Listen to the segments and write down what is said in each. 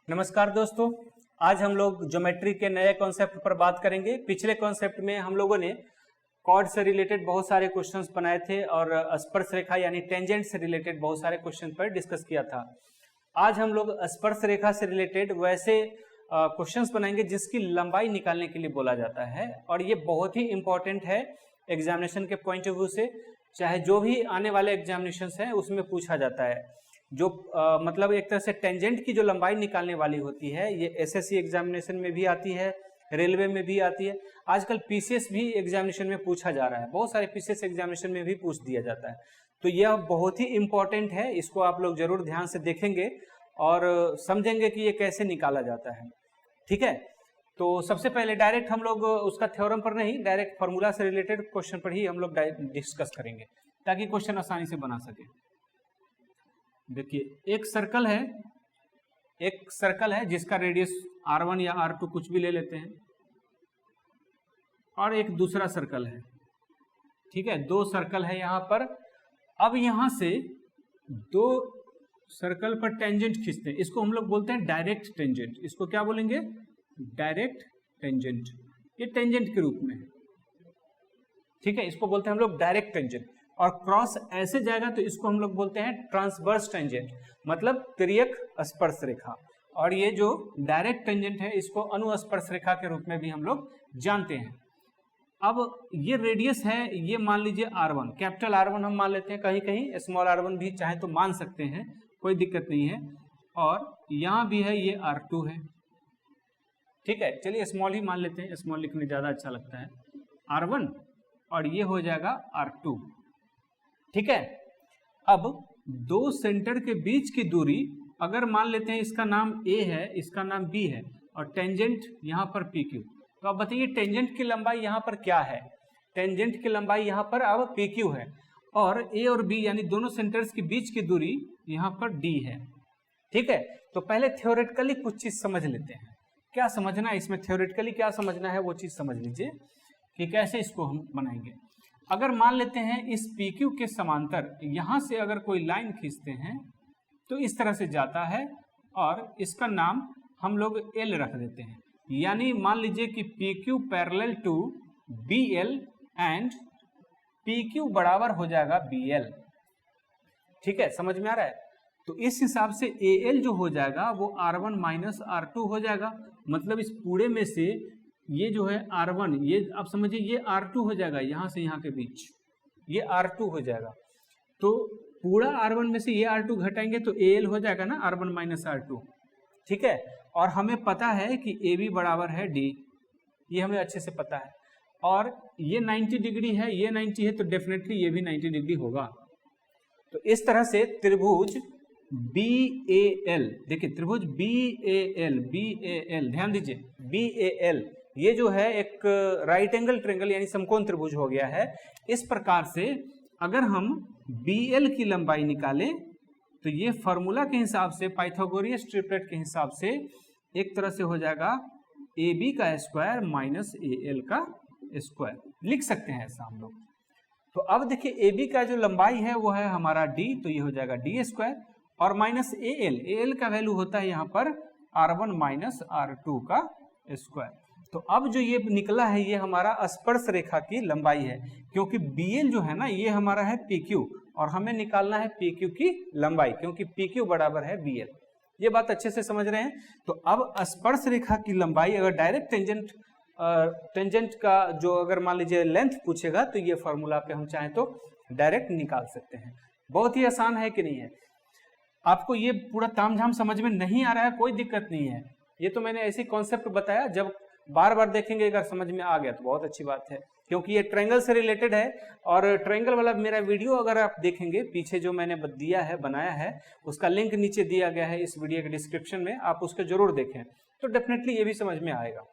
नमस्कार दोस्तों, आज हम लोग ज्योमेट्री के नए कॉन्सेप्ट पर बात करेंगे। पिछले कॉन्सेप्ट में हम लोगों ने कॉर्ड से रिलेटेड बहुत सारे क्वेश्चंस बनाए थे और स्पर्श रेखा यानी टेंजेंट से रिलेटेड बहुत सारे क्वेश्चन पर डिस्कस किया था। आज हम लोग स्पर्श रेखा से रिलेटेड वैसे क्वेश्चंस बनाएंगे जिसकी लंबाई निकालने के लिए बोला जाता है और ये बहुत ही इंपॉर्टेंट है एग्जामिनेशन के पॉइंट ऑफ व्यू से। चाहे जो भी आने वाले एग्जामिनेशन है उसमें पूछा जाता है। जो मतलब एक तरह से टेंजेंट की जो लंबाई निकालने वाली होती है ये एसएससी एग्जामिनेशन में भी आती है, रेलवे में भी आती है। आजकल पीसीएस भी एग्जामिनेशन में पूछा जा रहा है, बहुत सारे पीसीएस एग्जामिनेशन में भी पूछ दिया जाता है। तो यह बहुत ही इंपॉर्टेंट है, इसको आप लोग जरूर ध्यान से देखेंगे और समझेंगे कि ये कैसे निकाला जाता है। ठीक है, तो सबसे पहले डायरेक्ट हम लोग उसका थ्योरम पर नहीं, डायरेक्ट फार्मूला से रिलेटेड क्वेश्चन पर ही हम लोग डिस्कस करेंगे ताकि क्वेश्चन आसानी से बना सके। देखिए एक सर्कल है जिसका रेडियस r1 या r2 कुछ भी ले लेते हैं और एक दूसरा सर्कल है। ठीक है, दो सर्कल है यहां पर। अब यहां से दो सर्कल पर टेंजेंट खींचते हैं, इसको हम लोग बोलते हैं डायरेक्ट टेंजेंट। इसको क्या बोलेंगे? Direct tangent. ये टेंजेंट के रूप में है। ठीक है, इसको बोलते हैं हम लोग डायरेक्ट टेंजेंट। और क्रॉस ऐसे जाएगा तो इसको हम लोग बोलते हैं ट्रांसवर्स टेंजेंट, मतलब तिर्यक स्पर्श रेखा। और ये जो डायरेक्ट टेंजेंट है इसको अनुस्पर्श रेखा के रूप में भी हम लोग जानते हैं। अब ये रेडियस है, ये मान लीजिए r1, कैपिटल R1 हम मान लेते हैं, कहीं कहीं स्मॉल r1 भी चाहे तो मान सकते हैं, कोई दिक्कत नहीं है। और यहां भी है, ये r2 है। ठीक है, चलिए स्मॉल ही मान लेते हैं, स्मॉल लिखने ज्यादा अच्छा लगता है। r1 और ये हो जाएगा r2। ठीक है, अब दो सेंटर के बीच की दूरी अगर मान लेते हैं इसका नाम a है, इसका नाम b है और टेंजेंट यहां पर pq, तो अब बताइए टेंजेंट की लंबाई यहां पर क्या है? टेंजेंट की लंबाई यहां पर अब pq है और a और b यानी दोनों सेंटर्स के बीच की दूरी यहां पर d है। ठीक है, तो पहले थ्योरेटिकली कुछ चीज समझ लेते हैं। क्या समझना है इसमें? थ्योरेटिकली क्या समझना है वो चीज समझ लीजिए कि कैसे इसको हम बनाएंगे। अगर मान लेते हैं इस PQ के समांतर यहां से अगर कोई लाइन खींचते हैं तो इस तरह से जाता है और इसका नाम हम लोग L रख देते हैं। यानी मान लीजिए कि PQ parallel to BL and PQ बराबर हो जाएगा BL। ठीक है, समझ में आ रहा है? तो इस हिसाब से AL जो हो जाएगा वो R1 माइनस R2 हो जाएगा। मतलब इस पूरे में से ये जो है R1, ये आप समझिए ये R2 हो जाएगा, यहां से यहां के बीच ये R2 हो जाएगा। तो पूरा R1 में से ये R2 घटाएंगे तो AL हो जाएगा ना, R1 माइनस R2। ठीक है, और हमें पता है कि AB बराबर है D, ये हमें अच्छे से पता है। और ये 90 डिग्री है, ये 90 है, तो डेफिनेटली ये भी 90 डिग्री होगा। तो इस तरह से त्रिभुज BAL, देखिए त्रिभुज BAL, ध्यान दीजिए BAL, ये जो है एक राइट एंगल ट्रायंगल यानी समकोण त्रिभुज हो गया है। इस प्रकार से अगर हम BL की लंबाई निकालें तो ये फॉर्मूला के हिसाब से, पाइथागोरस ट्रिपलेट के हिसाब से एक तरह से हो जाएगा AB का स्क्वायर माइनस AL का स्क्वायर, लिख सकते हैं ऐसा हम लोग। तो अब देखिए AB का जो लंबाई है वो है हमारा D, तो ये हो जाएगा D स्क्वायर और माइनस AL का वैल्यू होता है यहाँ पर R1 माइनस R2 का स्क्वायर। तो अब जो ये निकला है ये हमारा स्पर्श रेखा की लंबाई है, क्योंकि BL जो है ना ये हमारा है PQ और हमें निकालना है PQ की लंबाई, क्योंकि PQ बराबर है BL। ये बात अच्छे से समझ रहे हैं? तो अब स्पर्श रेखा की लंबाई अगर डायरेक्ट टेंजेंट का जो अगर मान लीजिए लेंथ पूछेगा तो ये फॉर्मूला पे हम चाहें तो डायरेक्ट निकाल सकते हैं। बहुत ही आसान है कि नहीं है? आपको ये पूरा तामझाम समझ में नहीं आ रहा है, कोई दिक्कत नहीं है। ये तो मैंने ऐसी कॉन्सेप्ट बताया, जब बार बार देखेंगे अगर समझ में आ गया तो बहुत अच्छी बात है, क्योंकि ये ट्रायंगल से रिलेटेड है। और ट्रायंगल वाला मेरा वीडियो अगर आप देखेंगे पीछे जो मैंने दिया है, बनाया है, उसका लिंक नीचे दिया गया है इस वीडियो के डिस्क्रिप्शन में, आप उसको जरूर देखें तो डेफिनेटली ये भी समझ में आएगा।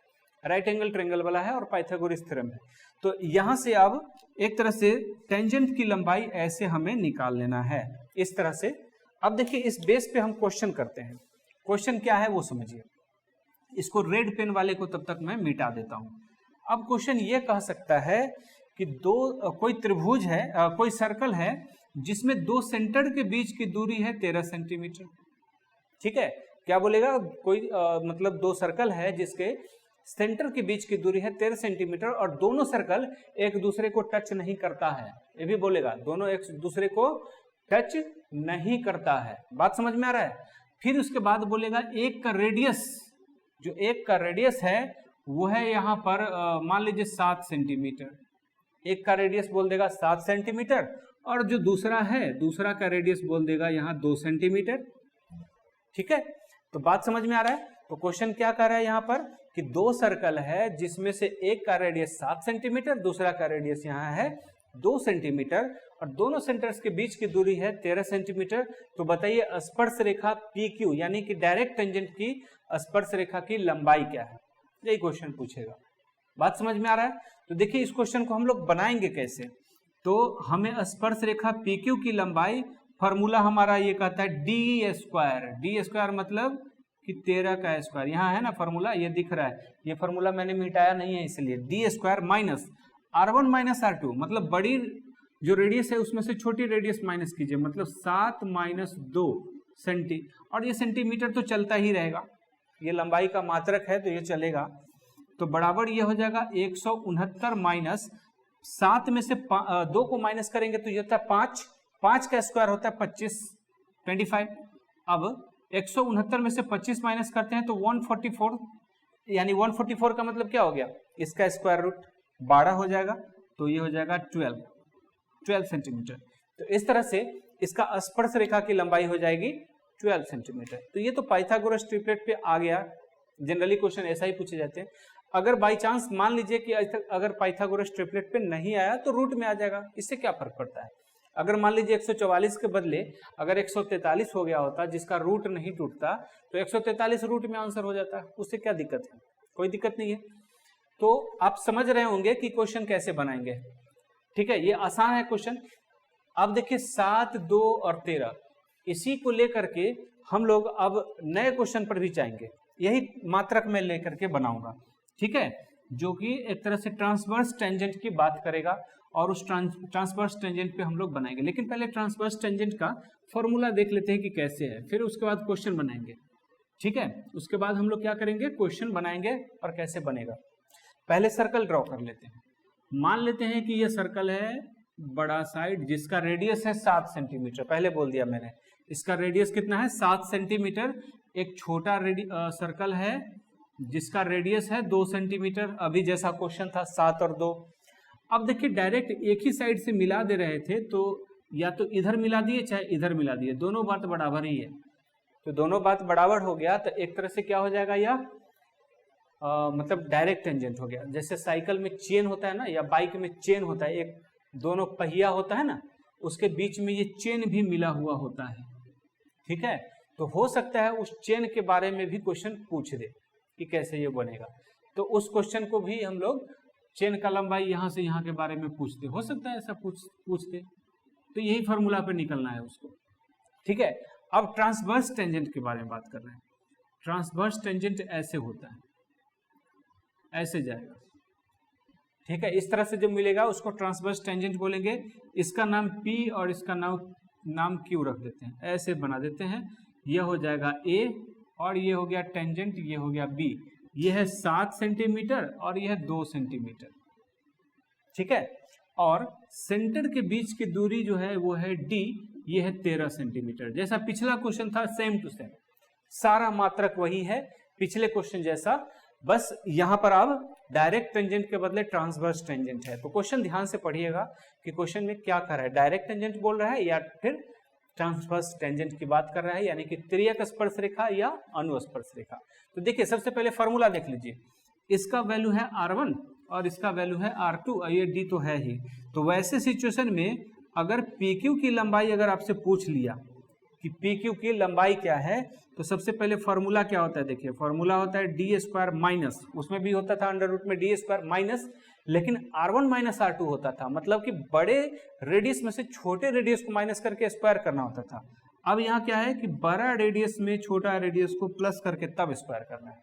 राइट एंगल ट्रायंगल वाला है और पाइथागोरस थ्योरम है। तो यहां से अब एक तरह से टेंजेंट की लंबाई ऐसे हमें निकाल लेना है, इस तरह से। अब देखिए इस बेस पे हम क्वेश्चन करते हैं। क्वेश्चन क्या है वो समझिए। इसको रेड पेन वाले को तब तक मैं मिटा देता हूं। अब क्वेश्चन ये कह सकता है कि कोई त्रिभुज है, कोई सर्कल है जिसमें दो सेंटर के बीच की दूरी है 13 सेंटीमीटर। ठीक है, क्या बोलेगा, कोई मतलब दो सर्कल है जिसके सेंटर के बीच की दूरी है 13 सेंटीमीटर और दोनों सर्कल एक दूसरे को टच नहीं करता है, ये भी बोलेगा, दोनों एक दूसरे को टच नहीं करता है। बात समझ में आ रहा है। फिर उसके बाद बोलेगा एक का रेडियस, जो एक का रेडियस है वो है यहाँ पर मान लीजिए 7 सेंटीमीटर, एक का रेडियस बोल देगा 7 सेंटीमीटर और जो दूसरा है दूसरा का रेडियस बोल देगा यहाँ 2 सेंटीमीटर। ठीक है, तो बात समझ में आ रहा है। तो क्वेश्चन क्या कर रहा है यहाँ पर कि दो सर्कल है जिसमें से एक का रेडियस 7 सेंटीमीटर, दूसरा का रेडियस यहाँ है 2 सेंटीमीटर और दोनों सेंटर्स के बीच की दूरी है 13 सेंटीमीटर। तो बताइए स्पर्श रेखा PQ यानी कि डायरेक्ट टेंजेंट की स्पर्श रेखा की लंबाई क्या है, यही क्वेश्चन पूछेगा। बात समझ में आ रहा है। तो देखिए इस क्वेश्चन को हम लोग बनाएंगे कैसे, तो हमें स्पर्श रेखा PQ की लंबाई, फॉर्मूला हमारा ये कहता है डी स्क्वायर मतलब कि 13 का स्क्वायर, यहाँ है ना फॉर्मूला, ये दिख रहा है, ये फॉर्मूला मैंने मिटाया नहीं है इसलिए, D square minus R1 minus R2 मतलब बड़ी जो रेडियस है उसमें से छोटी रेडियस माइनस कीजिए, मतलब 7 माइनस 2 सेंटी, और ये सेंटीमीटर तो चलता ही रहेगा, ये लंबाई का मात्रक है तो ये चलेगा। तो बराबर ये हो जाएगा 169 माइनस 7 में से 2 को माइनस करेंगे तो ये होता है 5, 5 का स्क्वायर होता है 25। अब 169 में से 25 माइनस करते हैं तो 144, यानी 144 का मतलब क्या हो गया, इसका स्क्वायर रूट 12 हो जाएगा, तो ये हो जाएगा 12 सेंटीमीटर। तो इस तरह से इसका स्पर्श रेखा की लंबाई हो जाएगी 12 सेंटीमीटर। तो ये तो पाइथागोरस ट्रिपलेट पे आ गया, जनरली क्वेश्चन ऐसा ही पूछे जाते हैं। अगर बाई चांस मान लीजिए कि अगर पाइथागोरस ट्रिपलेट पे नहीं आया तो रूट में आ जाएगा, इससे क्या फर्क पड़ता है। अगर मान लीजिए 144 के बदले अगर 143 हो गया होता जिसका रूट नहीं टूटता तो 143 रूट में आंसर हो जाता, उससे क्या दिक्कत है, कोई दिक्कत नहीं है। तो आप समझ रहे होंगे कि क्वेश्चन कैसे बनाएंगे। ठीक है, ये आसान है क्वेश्चन। अब देखिए 7, 2 और 13 इसी को लेकर के हम लोग अब नए क्वेश्चन पर भी जाएंगे, यही मात्रक में लेकर के बनाऊंगा। ठीक है, जो कि एक तरह से ट्रांसवर्स टेंजेंट की बात करेगा और उस ट्रांसवर्स टेंजेंट पे हम लोग बनाएंगे। लेकिन पहले ट्रांसवर्स टेंजेंट का फॉर्मूला देख लेते हैं कि कैसे है, फिर उसके बाद क्वेश्चन बनाएंगे। ठीक है, उसके बाद हम लोग क्या करेंगे, क्वेश्चन बनाएंगे और कैसे बनेगा। पहले सर्कल ड्रॉ कर लेते हैं। मान लेते हैं कि यह सर्कल है बड़ा साइड जिसका रेडियस है 7 सेंटीमीटर, पहले बोल दिया मैंने, इसका रेडियस कितना है 7 सेंटीमीटर। एक छोटा सर्कल है जिसका रेडियस है 2 सेंटीमीटर, अभी जैसा क्वेश्चन था 7 और 2। अब देखिए डायरेक्ट एक ही साइड से मिला दे रहे थे, तो या तो इधर मिला दिए चाहे इधर मिला दिए, दोनों बात बराबर ही है। तो दोनों बात बराबर हो गया तो एक तरह से क्या हो जाएगा, यह मतलब डायरेक्ट टेंजेंट हो गया। जैसे साइकिल में चेन होता है ना, या बाइक में चेन होता है, एक दोनों पहिया होता है ना, उसके बीच में ये चेन भी मिला हुआ होता है। ठीक है, तो हो सकता है उस चेन के बारे में भी क्वेश्चन पूछ दे कि कैसे ये बनेगा, तो उस क्वेश्चन को भी हम लोग चेन का लंबाई यहाँ से यहाँ के बारे में पूछते, हो सकता है ऐसा पूछते, तो यही फार्मूला पे निकलना है उसको। ठीक है, अब ट्रांसवर्स टेंजेंट के बारे में बात कर रहे हैं। ट्रांसवर्स टेंजेंट ऐसे होता है, ऐसे जाएगा। ठीक है, इस तरह से जब मिलेगा उसको ट्रांसवर्स टेंजेंट बोलेंगे। इसका नाम P और इसका नाम Q रख देते हैं, ऐसे बना देते हैं। यह हो जाएगा A और ये हो गया टेंजेंट, ये हो गया B। ये है 7 सेंटीमीटर और यह है 2 सेंटीमीटर। ठीक है, और सेंटर के बीच की दूरी जो है वो है D, ये है 13 सेंटीमीटर। जैसा पिछला क्वेश्चन था सेम टू सेम, सारा मात्रक वही है पिछले क्वेश्चन जैसा, बस यहाँ पर अब डायरेक्ट टेंजेंट के बदले ट्रांसवर्स टेंजेंट है। तो क्वेश्चन ध्यान से पढ़िएगा कि क्वेश्चन में क्या कर रहा है, डायरेक्ट टेंजेंट बोल रहा है या फिर ट्रांसवर्स टेंजेंट की बात कर रहा है, यानी कि तिर्यक स्पर्श रेखा या अनुस्पर्श रेखा। तो देखिए सबसे पहले फॉर्मूला देख लीजिए, इसका वैल्यू है R1 और इसका वैल्यू है R2 और ये D तो है ही। तो वैसे सिचुएशन में अगर PQ की लंबाई अगर आपसे पूछ लिया कि PQ की लंबाई क्या है, तो सबसे पहले फॉर्मूला क्या होता है, देखिए फॉर्मूला होता है D स्क्वायर माइनस, उसमें भी होता था अंडर रूट में D स्क्वायर माइनस, लेकिन R1 माइनस R2 होता था, मतलब कि बड़े रेडियस में से छोटे रेडियस को माइनस करके स्क्वायर करना होता था। अब यहाँ क्या है कि बड़ा रेडियस में छोटा रेडियस को प्लस करके तब स्क्वायर करना है,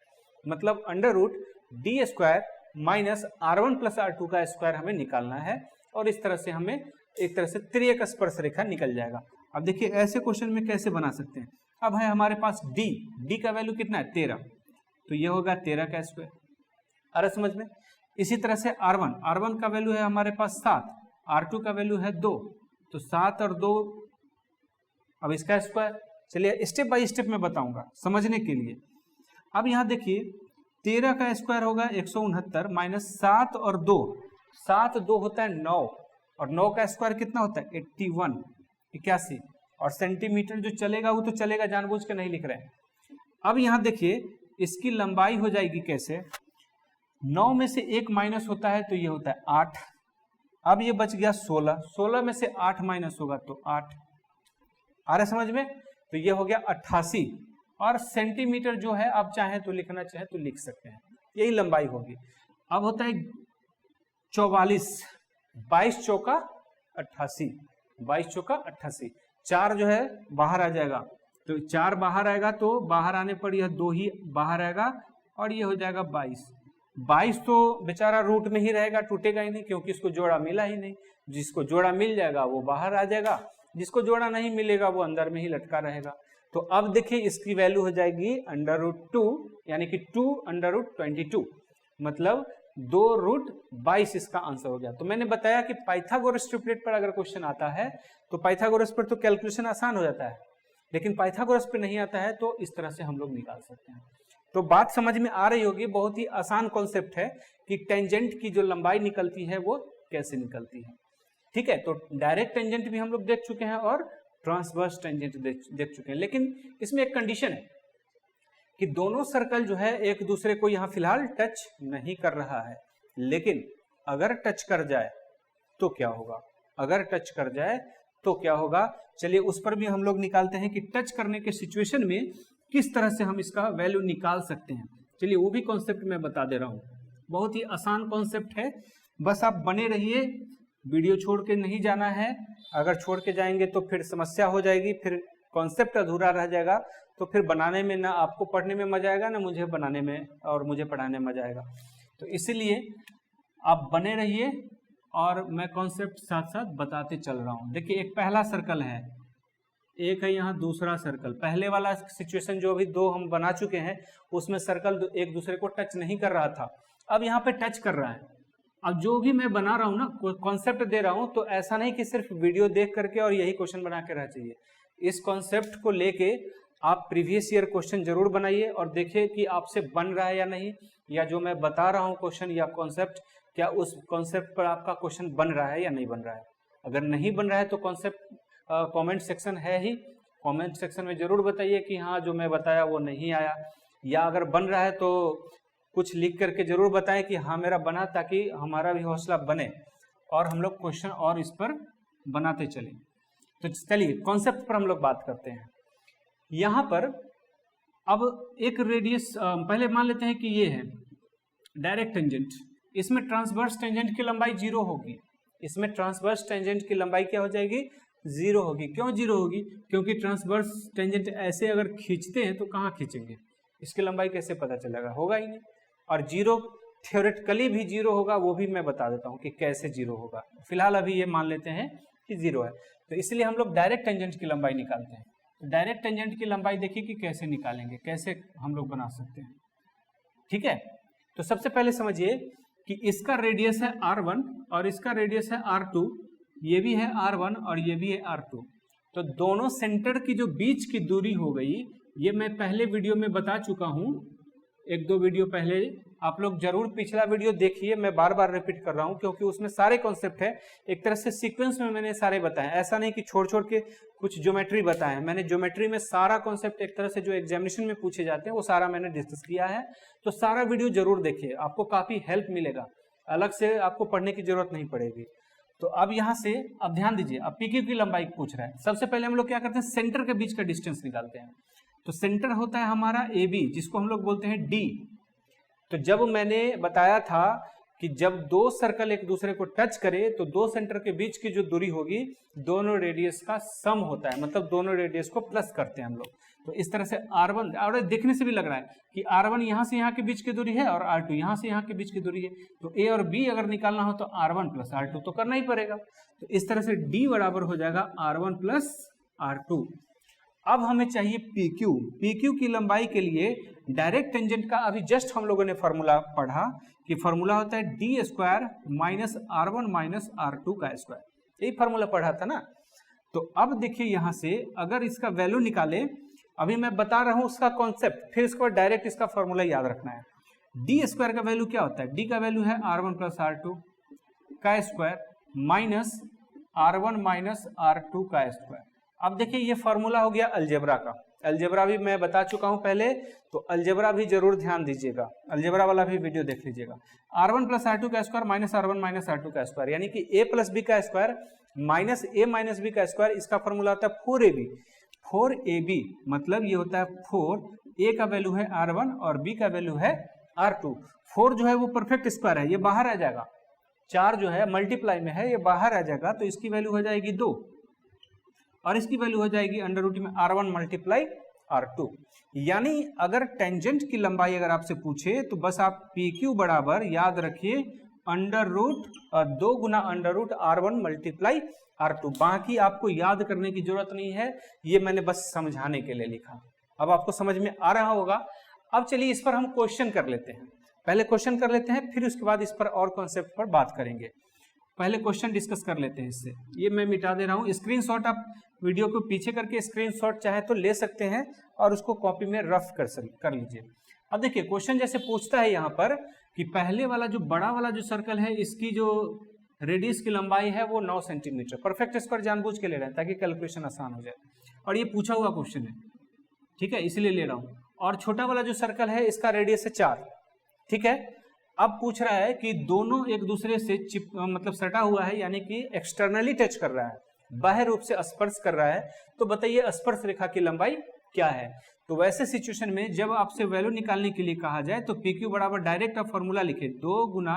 मतलब under root D square minus R1 plus R2 का स्क्वायर हमें निकालना है, और इस तरह से हमें एक तरह से तिर्यक स्पर्श रेखा निकल जाएगा। अब देखिए ऐसे क्वेश्चन में कैसे बना सकते हैं, अब है हमारे पास डी, डी का वैल्यू कितना है 13, तो ये होगा 13 का स्क्वायर। अरे समझ में। इसी तरह से R1, R1 का वैल्यू है हमारे पास 7, R2 का वैल्यू है 2, तो 7 और 2 अब इसका स्क्वायर। चलिए स्टेप बाय स्टेप में बताऊंगा समझने के लिए। अब यहाँ देखिए 13 का स्क्वायर होगा 169 माइनस 7 और 2, 7 2 होता है 9, और 9 का स्क्वायर कितना होता है 81, और सेंटीमीटर जो चलेगा वो तो चलेगा, जानबूझ के नहीं लिख रहे हैं। अब यहाँ देखिए इसकी लंबाई हो जाएगी कैसे, 9 में से 1 माइनस होता है तो ये होता है 8, अब ये बच गया 16, 16 में से 8 माइनस होगा तो 8, आ रहा समझ में। तो ये हो गया 88, और सेंटीमीटर जो है आप चाहें तो लिखना चाहे तो लिख सकते हैं, यही लंबाई होगी। अब होता है 44, 22 चौका 88, 22 चौका 88, 4 जो है बाहर आ जाएगा, तो 4 बाहर आएगा तो बाहर आने पर यह 2 ही बाहर आएगा, और ये हो जाएगा 22। 22 तो बेचारा रूट में ही रहेगा, टूटेगा ही नहीं, क्योंकि इसको जोड़ा मिला ही नहीं। जिसको जोड़ा मिल जाएगा वो बाहर आ जाएगा, जिसको जोड़ा नहीं मिलेगा वो अंदर में ही लटका रहेगा। तो अब देखिए इसकी वैल्यू हो जाएगी √2, यानी कि 2√22, मतलब 2√22 इसका आंसर हो गया। तो मैंने बताया कि पाइथागोरस ट्रिपलेट पर अगर क्वेश्चन आता है तो पाइथागोरस पर तो कैलकुलेशन आसान हो जाता है, लेकिन पाइथागोरस पे नहीं आता है तो इस तरह से हम लोग निकाल सकते हैं। तो बात समझ में आ रही होगी, बहुत ही आसान कॉन्सेप्ट है कि टेंजेंट की जो लंबाई निकलती है वो कैसे निकलती है। ठीक है, तो डायरेक्ट टेंजेंट भी हम लोग देख चुके हैं और ट्रांसवर्स टेंजेंट देख चुके हैं, लेकिन इसमें एक कंडीशन है कि दोनों सर्कल जो है एक दूसरे को यहाँ फिलहाल टच नहीं कर रहा है, लेकिन अगर टच कर जाए तो क्या होगा, अगर टच कर जाए तो क्या होगा, चलिए उस पर भी हम लोग निकालते हैं कि टच करने के सिचुएशन में किस तरह से हम इसका वैल्यू निकाल सकते हैं। चलिए वो भी कॉन्सेप्ट मैं बता दे रहा हूँ, बहुत ही आसान कॉन्सेप्ट है, बस आप बने रहिए, वीडियो छोड़ के नहीं जाना है। अगर छोड़ के जाएंगे तो फिर समस्या हो जाएगी, फिर कॉन्सेप्ट अधूरा रह जाएगा, तो फिर बनाने में ना आपको पढ़ने में मजा आएगा, ना मुझे बनाने में और मुझे पढ़ाने में मजा आएगा। तो इसीलिए आप बने रहिए और मैं कॉन्सेप्ट साथ साथ बताते चल रहा हूँ। देखिए एक पहला सर्कल है, एक है यहाँ दूसरा सर्कल। पहले वाला सिचुएशन जो अभी 2 हम बना चुके हैं उसमें सर्कल एक दूसरे को टच नहीं कर रहा था, अब यहाँ पे टच कर रहा है। अब जो भी मैं बना रहा हूँ ना, कॉन्सेप्ट दे रहा हूँ, तो ऐसा नहीं कि सिर्फ वीडियो देख करके और यही क्वेश्चन बना के रह चाहिए। इस कॉन्सेप्ट को लेके आप प्रीवियस ईयर क्वेश्चन जरूर बनाइए और देखिए कि आपसे बन रहा है या नहीं, या जो मैं बता रहा हूँ क्वेश्चन या कॉन्सेप्ट, क्या उस कॉन्सेप्ट पर आपका क्वेश्चन बन रहा है या नहीं बन रहा है। अगर नहीं बन रहा है तो कॉन्सेप्ट कमेंट सेक्शन है ही, कमेंट सेक्शन में जरूर बताइए कि हाँ जो मैं बताया वो नहीं आया, या अगर बन रहा है तो कुछ लिख करके जरूर बताएं कि हाँ मेरा बना, ताकि हमारा भी हौसला बने और हम लोग क्वेश्चन और इस पर बनाते चलें। तो चलिए कॉन्सेप्ट पर हम लोग बात करते हैं। यहाँ पर अब एक रेडियस पहले मान लेते हैं कि ये है डायरेक्ट टेंजेंट, इसमें ट्रांसवर्स टेंजेंट की लंबाई 0 होगी, इसमें ट्रांसवर्स टेंजेंट की लंबाई क्या हो जाएगी 0 होगी। क्यों 0 होगी, क्योंकि ट्रांसवर्स टेंजेंट ऐसे अगर खींचते हैं तो कहाँ खींचेंगे, इसकी लंबाई कैसे पता चलेगा, होगा ही नहीं। और 0 थ्योरेटिकली भी 0 होगा, वो भी मैं बता देता हूँ कि कैसे 0 होगा। फिलहाल अभी ये मान लेते हैं कि 0 है, तो इसलिए हम लोग डायरेक्ट टेंजेंट की लंबाई निकालते हैं। तो डायरेक्ट टेंजेंट की लंबाई देखिए कि कैसे निकालेंगे, कैसे हम लोग बना सकते हैं। ठीक है, तो सबसे पहले समझिए कि इसका रेडियस है R1 और इसका रेडियस है R2, ये भी है R1 और ये भी है R2। तो दोनों सेंटर की जो बीच की दूरी हो गई, ये मैं पहले वीडियो में बता चुका हूँ, 1-2 वीडियो पहले। आप लोग जरूर पिछला वीडियो देखिए, मैं बार बार रिपीट कर रहा हूँ क्योंकि उसमें सारे कॉन्सेप्ट है, एक तरह से सीक्वेंस में मैंने सारे बताए, ऐसा नहीं कि छोड़ छोड़ के कुछ ज्योमेट्री बताए हैं। मैंने ज्योमेट्री में सारा कॉन्सेप्ट एक तरह से जो एग्जामिनेशन में पूछे जाते हैं वो सारा मैंने डिस्कस किया है। तो सारा वीडियो जरूर देखिए, आपको काफी हेल्प मिलेगा, अलग से आपको पढ़ने की जरूरत नहीं पड़ेगी। तो अब यहाँ से अब ध्यान दीजिए, अब PQ की लंबाई पूछ रहा है। सबसे पहले हम लोग क्या करते हैं, सेंटर के बीच का डिस्टेंस निकालते हैं। तो सेंटर होता है हमारा AB, जिसको हम लोग बोलते हैं D। तो जब मैंने बताया था कि जब 2 सर्कल एक दूसरे को टच करे तो 2 सेंटर के बीच की जो दूरी होगी दोनों रेडियस का सम होता है, मतलब दोनों रेडियस को प्लस करते हैं हम लोग। तो इस तरह से R1, और देखने से भी लग रहा है कि R1 यहाँ से यहाँ के बीच की दूरी है और R2 यहाँ से यहाँ के बीच की दूरी है। तो A और B अगर निकालना हो तो R1 प्लस R2 तो करना ही पड़ेगा। तो इस तरह से D बराबर हो जाएगा R1 प्लस R2। अब हमें चाहिए PQ। PQ की लंबाई के लिए डायरेक्ट टेंजेंट का अभी जस्ट हम लोगों ने फॉर्मूला पढ़ा कि फॉर्मूला होता है D square minus R1 minus R2 का स्क्वायर, यही फॉर्मूला पढ़ा था ना। तो अब देखिए यहां से अगर इसका वैल्यू निकाले, अभी मैं बता रहा हूं उसका कॉन्सेप्ट, फिर इसके बाद डायरेक्ट इसका फॉर्मूला याद रखना है। डी स्क्वायर का वैल्यू क्या होता है? डी का वैल्यू है R1 प्लस R2 का square minus R1 minus R2 का स्क्वायर। अब देखिए ये फॉर्मूला हो गया अलजेब्रा का, अलजेब्रा भी मैं बता चुका हूं पहले, तो अलजेब्रा भी जरूर ध्यान दीजिएगा, अलजेब्रा वाला भी वीडियो देख लीजिएगा। R1 प्लस R2 का square minus R1 minus R2 का स्क्वायर, यानी कि A प्लस B का square minus A minus B का स्क्वायर, इसका फॉर्मूला होता है 4AB। 4AB मतलब ये होता है 4, A का वैल्यू है R1 और B का वैल्यू है R2। 4 जो है वो परफेक्ट स्क्वायर है, ये बाहर आ जाएगा, 4 जो है मल्टीप्लाई में है, ये बाहर आ जाएगा, तो इसकी वैल्यू हो जाएगी 2 और इसकी वैल्यू हो जाएगी अंडर रूट में R1 मल्टीप्लाई R2। यानी अगर टेंजेंट की लंबाई अगर आपसे पूछे तो बस आप PQ बराबर याद रखिए अंडर रूट 2 गुना under root R1 multiply R2। बाकी आपको याद करने की जरूरत नहीं है, ये मैंने बस समझाने के लिए लिखा। अब आपको समझ में आ रहा होगा। अब चलिए इस पर हम क्वेश्चन कर लेते हैं, पहले क्वेश्चन कर लेते हैं, फिर उसके बाद इस पर और कॉन्सेप्ट पर बात करेंगे। पहले क्वेश्चन डिस्कस कर लेते हैं इससे। ये मैं मिटा दे रहा हूँ, स्क्रीनशॉट आप वीडियो को पीछे करके स्क्रीनशॉट चाहे तो ले सकते हैं और उसको कॉपी में रफ कर लीजिए। अब देखिए क्वेश्चन जैसे पूछता है यहाँ पर कि पहले वाला जो बड़ा वाला जो सर्कल है इसकी जो रेडियस की लंबाई है वो 9 सेंटीमीटर, परफेक्ट स्क्वायर जानबूझ के ले रहे हैं ताकि कैलकुलेशन आसान हो जाए, और ये पूछा हुआ क्वेश्चन है, ठीक है, इसलिए ले रहा हूँ। और छोटा वाला जो सर्कल है इसका रेडियस है 4, ठीक है। अब पूछ रहा है कि दोनों एक दूसरे से मतलब सटा हुआ है, यानी कि एक्सटर्नली टच कर रहा है, बाह्य रूप से स्पर्श कर रहा है, तो बताइए स्पर्श रेखा की लंबाई क्या है। तो वैसे सिचुएशन में जब आपसे वैल्यू निकालने के लिए कहा जाए तो PQ बराबर डायरेक्ट आप फॉर्मूला लिखे 2 गुना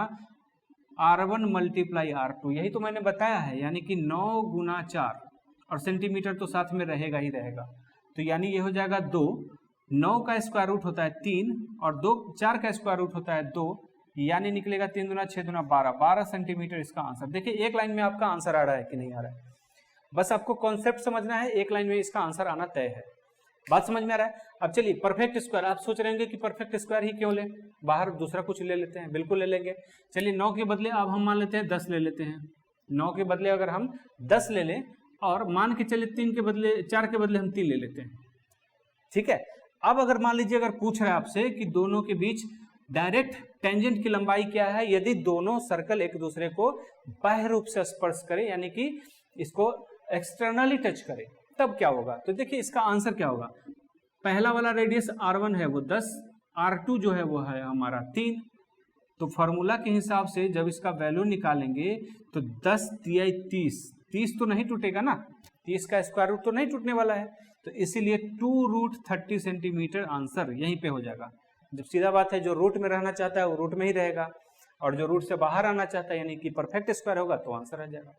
R1 मल्टीप्लाई R2, यही तो मैंने बताया है, यानी कि 9 गुना 4 और सेंटीमीटर तो साथ में रहेगा ही रहेगा, तो यानी ये हो जाएगा 2, 9 का स्क्वायर रूट होता है 3 और 4 का स्क्वायर रूट होता है 2, यानी निकलेगा 3 दूना 6 दूना 12 सेंटीमीटर इसका आंसर। देखिए एक लाइन में आपका आंसर आ रहा है कि नहीं आ रहा है, बस आपको कॉन्सेप्ट समझना है, एक लाइन में इसका आंसर आना तय है। बात समझ में आ रहा है। अब चलिए परफेक्ट स्क्वायर, आप सोच रहे होंगे कि परफेक्ट स्क्वायर ही क्यों लें, बाहर दूसरा कुछ ले लेते हैं, बिल्कुल ले लेंगे। चलिए 9 के बदले अब हम मान लेते हैं 10 ले लेते हैं, 9 के बदले अगर हम 10 ले लें और मान के चलिए 4 के बदले हम 3 ले लेते हैं, ठीक है। अब अगर मान लीजिए अगर पूछ रहा है आपसे कि दोनों के बीच डायरेक्ट टेंजेंट की लंबाई क्या है, यदि दोनों सर्कल एक दूसरे को बाह्य रूप से स्पर्श करें, यानी कि इसको एक्सटर्नली टच करें, तब क्या होगा। तो देखिए इसका आंसर क्या होगा, पहला वाला रेडियस R1 है वो 10, R2 जो है वो है हमारा 3, तो फॉर्मूला के हिसाब से जब इसका वैल्यू निकालेंगे तो 10 तिया 30 तो नहीं टूटेगा ना, 30 का स्क्वायर रूट तो नहीं टूटने वाला है, तो इसीलिए 2 रूट 30 सेंटीमीटर आंसर यहीं पे हो जाएगा। जब सीधा बात है, जो रूट में रहना चाहता है वो रूट में ही रहेगा, और जो रूट से बाहर आना चाहता है यानी कि परफेक्ट स्क्वायर होगा तो आंसर आ जाएगा।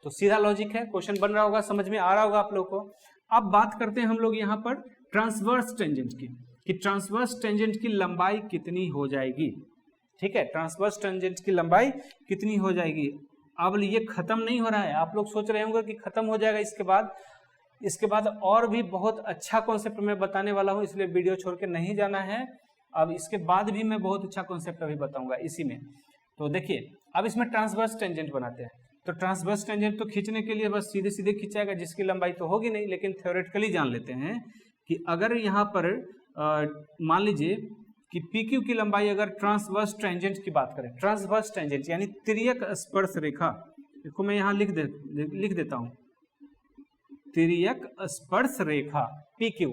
तो सीधा लॉजिक है, क्वेश्चन बन रहा होगा, समझ में आ रहा होगा आप लोग को। अब बात करते हैं हम लोग यहाँ पर ट्रांसवर्स टेंजेंट की, कि ट्रांसवर्स टेंजेंट की लंबाई कितनी हो जाएगी, ठीक है, ट्रांसवर्स टेंजेंट की लंबाई कितनी हो जाएगी। अब ये खत्म नहीं हो रहा है, आप लोग सोच रहे होंगे कि खत्म हो जाएगा, इसके बाद और भी बहुत अच्छा कॉन्सेप्ट मैं बताने वाला हूँ, इसलिए वीडियो छोड़ के नहीं जाना है। अब इसके बाद भी मैं बहुत अच्छा कॉन्सेप्ट अभी बताऊंगा इसी में। तो देखिए अब इसमें ट्रांसवर्स टेंजेंट बनाते हैं, तो ट्रांसवर्स टेंजेंट तो खींचने के लिए बस सीधे सीधे खींचाएगा, जिसकी लंबाई तो होगी नहीं, लेकिन थ्योरेटिकली जान लेते हैं कि अगर यहाँ पर मान लीजिए कि PQ की लंबाई अगर ट्रांसवर्स टेंजेंट की बात करें, ट्रांसवर्स टेंजेंट यानी तिर्यक स्पर्श रेखा, इसको मैं यहाँ लिख देता हूँ, तिर्यक स्पर्श रेखा PQ,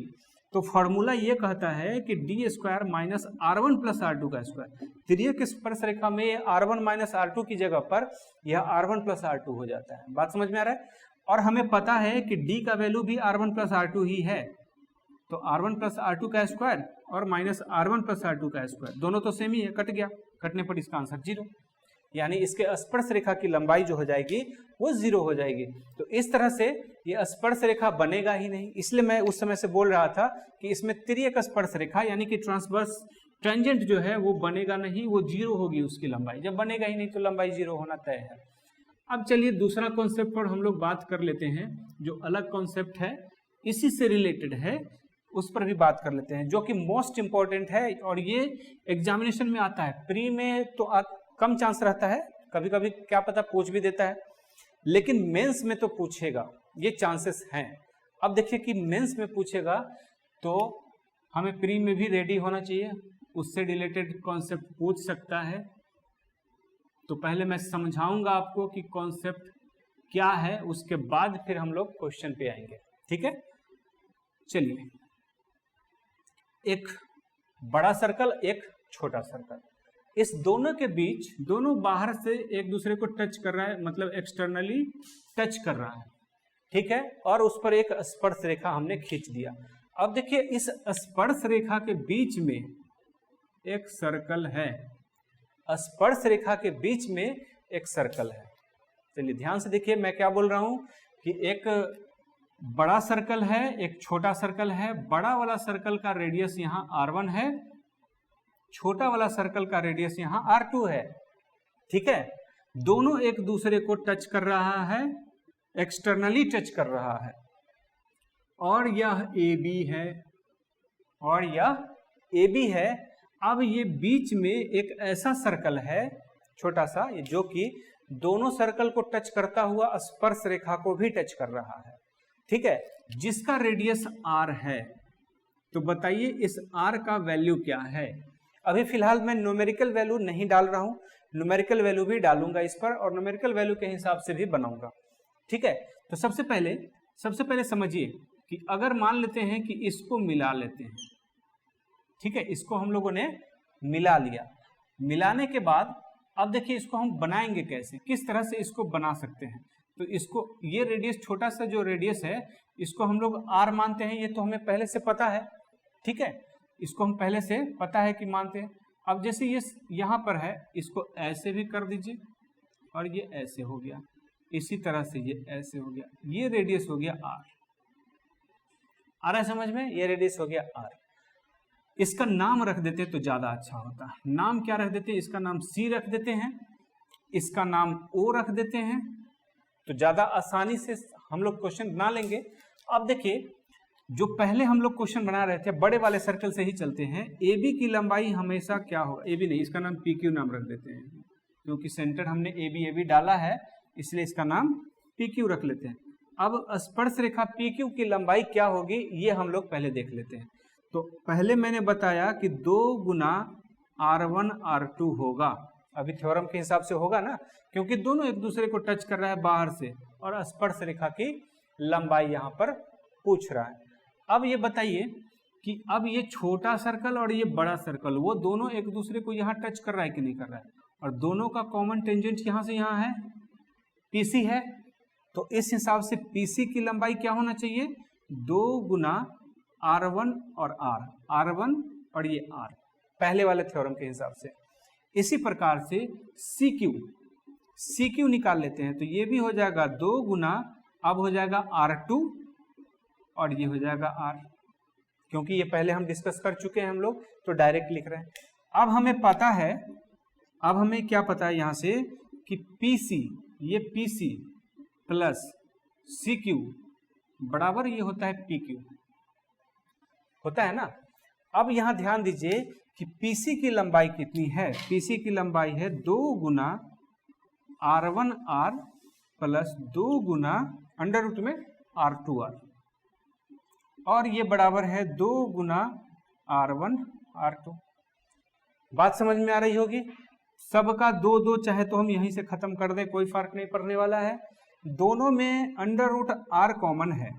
तो फॉर्मूला ये कहता है कि D square minus R1 plus R2 का स्क्वायर। तिर्यक स्पर्श रेखा में R1 माइनस R2 की जगह पर यह R1 प्लस R2 हो जाता है। बात समझ में आ रहा है। और हमें पता है कि D का वैल्यू भी R1 प्लस R2 ही है, तो R1 प्लस R2 का स्क्वायर और माइनस R1 प्लस R2 का स्क्वायर दोनों तो सेम ही है, कट गया, कटने पर इसका आंसर 0, यानी इसके स्पर्श रेखा की लंबाई जो हो जाएगी वो 0 हो जाएगी। तो इस तरह से ये स्पर्श रेखा बनेगा ही नहीं, इसलिए मैं उस समय से बोल रहा था कि इसमें तिर्यक स्पर्श रेखा यानी कि ट्रांसवर्स टेंजेंट जो है वो बनेगा नहीं, वो 0 होगी उसकी लंबाई। जब बनेगा ही नहीं तो लंबाई 0 होना तय है। अब चलिए दूसरा कॉन्सेप्ट पर हम लोग बात कर लेते हैं, जो अलग कॉन्सेप्ट है, इसी से रिलेटेड है, उस पर भी बात कर लेते हैं, जो कि मोस्ट इंपॉर्टेंट है और ये एग्जामिनेशन में आता है। प्री में तो कम चांस रहता है, कभी कभी क्या पता पूछ भी देता है, लेकिन मेंस में तो पूछेगा, ये चांसेस हैं। अब देखिए कि मेंस में पूछेगा तो हमें प्री में भी रेडी होना चाहिए, उससे रिलेटेड कॉन्सेप्ट पूछ सकता है। तो पहले मैं समझाऊंगा आपको कि कॉन्सेप्ट क्या है, उसके बाद फिर हम लोग क्वेश्चन पे आएंगे, ठीक है। चलिए, एक बड़ा सर्कल, एक छोटा सर्कल, इस दोनों के बीच, दोनों बाहर से एक दूसरे को टच कर रहा है, मतलब एक्सटर्नली टच कर रहा है, ठीक है, और उस पर एक स्पर्श रेखा हमने खींच दिया। अब देखिए इस स्पर्श रेखा के बीच में एक सर्कल है, स्पर्श रेखा के बीच में एक सर्कल है। चलिए ध्यान से देखिए मैं क्या बोल रहा हूं कि एक बड़ा सर्कल है, एक छोटा सर्कल है। बड़ा वाला सर्कल का रेडियस यहाँ R1 है, छोटा वाला सर्कल का रेडियस यहाँ R2 है, ठीक है। दोनों एक दूसरे को टच कर रहा है, एक्सटर्नली टच कर रहा है, और यह AB है, और यह AB है। अब ये बीच में एक ऐसा सर्कल है छोटा सा, जो कि दोनों सर्कल को टच करता हुआ स्पर्श रेखा को भी टच कर रहा है, ठीक है, जिसका रेडियस R है। तो बताइए इस R का वैल्यू क्या है। अभी फिलहाल मैं न्यूमेरिकल वैल्यू नहीं डाल रहा हूं, न्यूमेरिकल वैल्यू भी डालूंगा इस पर, और न्यूमेरिकल वैल्यू के हिसाब से भी बनाऊंगा, ठीक है। तो सबसे पहले समझिए कि अगर मान लेते हैं कि इसको मिला लेते हैं, ठीक है, इसको हम लोगों ने मिला लिया। मिलाने के बाद अब देखिए इसको हम बनाएंगे कैसे, किस तरह से इसको बना सकते हैं। तो इसको, ये रेडियस, छोटा सा जो रेडियस है, इसको हम लोग R मानते हैं, ये तो हमें पहले से पता है, ठीक है, इसको हम पहले से पता है कि मानते हैं। अब जैसे ये यहाँ पर है, इसको ऐसे भी कर दीजिए, और ये ऐसे हो गया, इसी तरह से ये ऐसे हो गया, ये रेडियस हो गया R। आ रहा है समझ में, ये रेडियस हो गया R। इसका नाम रख देते तो ज्यादा अच्छा होता। नाम क्या रख देते हैं, इसका नाम C रख देते हैं, इसका नाम O रख देते हैं, तो ज्यादा आसानी से हम लोग क्वेश्चन बना लेंगे। अब देखिए जो पहले हम लोग क्वेश्चन बना रहे थे, बड़े वाले सर्कल से ही चलते हैं। AB की लंबाई हमेशा क्या होगा, AB नहीं, इसका नाम PQ नाम रख देते हैं, क्योंकि सेंटर हमने AB डाला है, इसलिए इसका नाम PQ रख लेते हैं। अब स्पर्श रेखा PQ की लंबाई क्या होगी, ये हम लोग पहले देख लेते हैं। तो पहले मैंने बताया कि 2 गुना R1 R2 होगा, अभी थ्योरम के हिसाब से होगा ना, क्योंकि दोनों एक दूसरे को टच कर रहा है बाहर से, और स्पर्श रेखा की लंबाई यहाँ पर पूछ रहा है। अब ये बताइए कि अब ये छोटा सर्कल और ये बड़ा सर्कल, वो दोनों एक दूसरे को यहाँ टच कर रहा है कि नहीं कर रहा है, और दोनों का कॉमन टेंजेंट यहाँ से यहाँ है, PC है। तो इस हिसाब से PC की लंबाई क्या होना चाहिए, 2 गुना R1 और R1 और ये R, पहले वाले थ्योरम के हिसाब से। इसी प्रकार से CQ निकाल लेते हैं, तो ये भी हो जाएगा 2 गुना, अब हो जाएगा R2 और ये हो जाएगा R, क्योंकि ये पहले हम डिस्कस कर चुके हैं हम लोग, तो डायरेक्ट लिख रहे हैं। अब हमें पता है, अब हमें क्या पता है यहाँ से कि PC, ये PC प्लस CQ बराबर ये होता है PQ, होता है ना। अब यहाँ ध्यान दीजिए कि PC की लंबाई कितनी है, PC की लंबाई है 2 गुना R1R प्लस 2 गुना अंडर रूट में R2R, और ये बराबर है 2 गुना R1 R2। बात समझ में आ रही होगी। सबका 2 चाहे तो हम यहीं से खत्म कर दें, कोई फर्क नहीं पड़ने वाला है। दोनों में अंडर रूट R कॉमन है,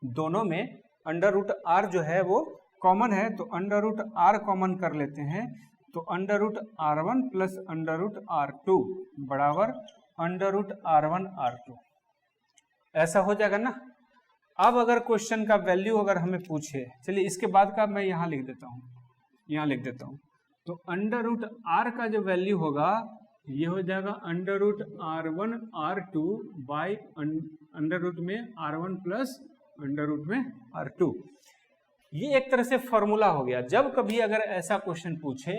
दोनों में अंडर रूट R जो है वो कॉमन है, तो अंडर रूट R कॉमन कर लेते हैं, तो under root R1 plus under root R2 बराबर अंडर रूट R1 R2, ऐसा हो जाएगा ना। अब अगर क्वेश्चन का वैल्यू अगर हमें पूछे, चलिए इसके बाद का मैं यहाँ लिख देता हूँ, यहाँ लिख देता हूँ, तो अंडर रूट R का जो वैल्यू होगा ये हो जाएगा under root R1 R2 by under root में R1 प्लस अंडर रूट में R2। ये एक तरह से फॉर्मूला हो गया। जब कभी अगर ऐसा क्वेश्चन पूछे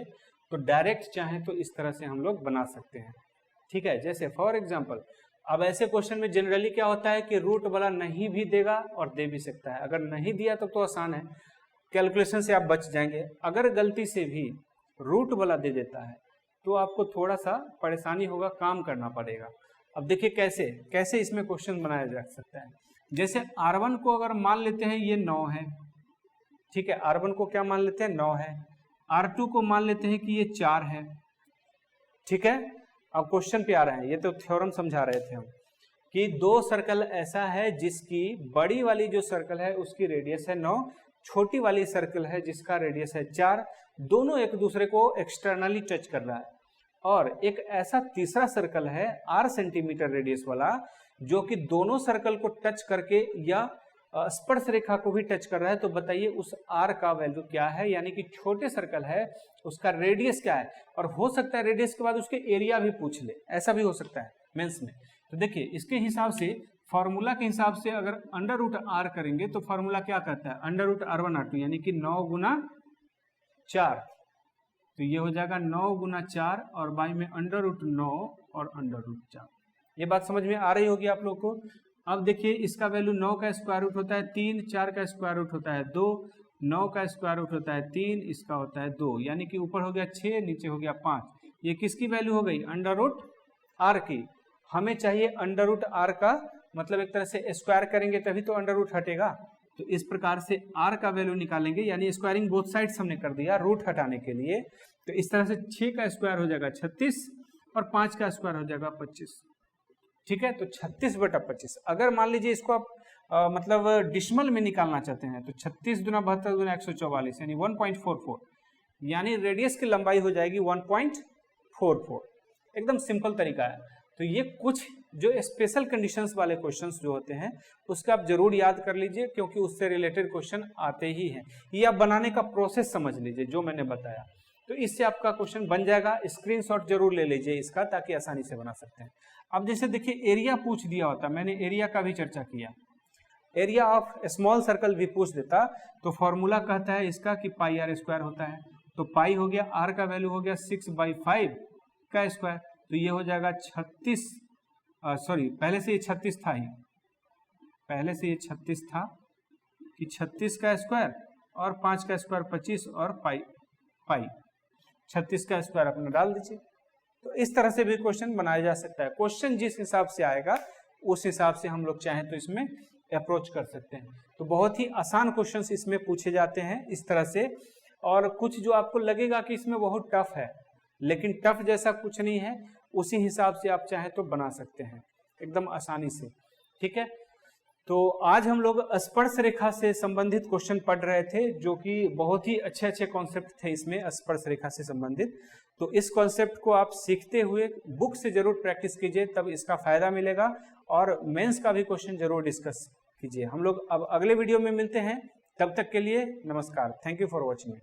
तो डायरेक्ट चाहे तो इस तरह से हम लोग बना सकते हैं, ठीक है। जैसे फॉर एग्जांपल अब ऐसे क्वेश्चन में जनरली क्या होता है कि रूट वाला नहीं भी देगा और दे भी सकता है। अगर नहीं दिया तो आसान है, कैलकुलेशन से आप बच जाएंगे। अगर गलती से भी रूट वाला दे देता है तो आपको थोड़ा सा परेशानी होगा, काम करना पड़ेगा। अब देखिए कैसे कैसे इसमें क्वेश्चन बनाया जा सकता है। जैसे R1 को अगर मान लेते हैं ये 9 है, ठीक है, R1 को क्या मान लेते हैं 9 है, R2 को मान लेते हैं कि ये 4 है, ठीक है। अब क्वेश्चन पे आ रहे हैं, ये तो थ्योरम समझा रहे थे हम कि दो सर्कल ऐसा है जिसकी बड़ी वाली जो सर्कल है उसकी रेडियस है 9, छोटी वाली सर्कल है जिसका रेडियस है 4, दोनों एक दूसरे को एक्सटर्नली टच कर रहा है। और एक ऐसा तीसरा सर्कल है r सेंटीमीटर रेडियस वाला जो कि दोनों सर्कल को टच करके या स्पर्श रेखा को भी टच कर रहा है। तो बताइए उस r का वैल्यू क्या है, यानी कि छोटे सर्कल है उसका रेडियस क्या है। और हो सकता है रेडियस के बाद उसके एरिया भी पूछ ले, ऐसा भी हो सकता है मेंस में। तो देखिए इसके हिसाब से फॉर्मूला के हिसाब से अगर अंडर रूट r करेंगे तो फॉर्मूला क्या कहता है, अंडर रूट R1 R2 यानी कि 9 गुना 4, तो ये हो जाएगा 9 गुना 4 और बाई में अंडर रूट 9 और अंडर रूट 4। ये बात समझ में आ रही होगी आप लोग को। अब देखिए इसका वैल्यू 9 का स्क्वायर रूट होता है 3, 4 का स्क्वायर रूट होता है 2, 9 का स्क्वायर रूट होता है 3, इसका होता है 2, यानी कि ऊपर हो गया 6, नीचे हो गया 5। ये किसकी वैल्यू हो गई, अंडर रूट r की। हमें चाहिए अंडर रूट r का, मतलब एक तरह से स्क्वायर करेंगे तभी तो अंडर रूट हटेगा। तो इस प्रकार से r का वैल्यू निकालेंगे, यानी स्क्वायरिंग बोथ साइड्स हमने कर दिया रूट हटाने के लिए। तो इस तरह से 6 का स्क्वायर हो जाएगा 36 और 5 का स्क्वायर हो जाएगा 25, ठीक है। तो 36/25। अगर मान लीजिए इसको आप मतलब डिसिमल में निकालना चाहते हैं तो 36 गुना 72 गुना 144 यानी 1.44, यानी रेडियस की लंबाई हो जाएगी 1.44। एकदम सिंपल तरीका है। तो ये कुछ जो स्पेशल कंडीशंस वाले क्वेश्चंस जो होते हैं उसका आप जरूर याद कर लीजिए, क्योंकि उससे रिलेटेड क्वेश्चन आते ही हैं। ये आप बनाने का प्रोसेस समझ लीजिए जो मैंने बताया, तो इससे आपका क्वेश्चन बन जाएगा। स्क्रीनशॉट जरूर ले लीजिए इसका, ताकि आसानी से बना सकते हैं। अब जैसे देखिए एरिया पूछ दिया होता, मैंने एरिया का भी चर्चा किया, एरिया ऑफ स्मॉल सर्कल भी पूछ देता तो फॉर्मूला कहता है इसका कि पाई r स्क्वायर होता है। तो पाई हो गया, r का वैल्यू हो गया 6/5 का स्क्वायर, तो ये हो जाएगा 36, सॉरी पहले से ये 36 था ही, पहले से ये 36 था कि 36 का स्क्वायर और 5 का स्क्वायर 25 और पाई 36 का स्क्वायर अपना डाल दीजिए। तो इस तरह से भी क्वेश्चन बनाया जा सकता है। क्वेश्चन जिस हिसाब से आएगा उस हिसाब से हम लोग चाहें तो इसमें अप्रोच कर सकते हैं। तो बहुत ही आसान क्वेश्चंस इसमें पूछे जाते हैं इस तरह से। और कुछ जो आपको लगेगा कि इसमें बहुत टफ है, लेकिन टफ जैसा कुछ नहीं है, उसी हिसाब से आप चाहें तो बना सकते हैं एकदम आसानी से, ठीक है। तो आज हम लोग स्पर्श रेखा से संबंधित क्वेश्चन पढ़ रहे थे, जो कि बहुत ही अच्छे अच्छे कॉन्सेप्ट थे इसमें स्पर्श रेखा से संबंधित। तो इस कॉन्सेप्ट को आप सीखते हुए बुक से जरूर प्रैक्टिस कीजिए, तब इसका फायदा मिलेगा। और मेंस का भी क्वेश्चन जरूर डिस्कस कीजिए। हम लोग अब अगले वीडियो में मिलते हैं, तब तक के लिए नमस्कार। Thank you for watching.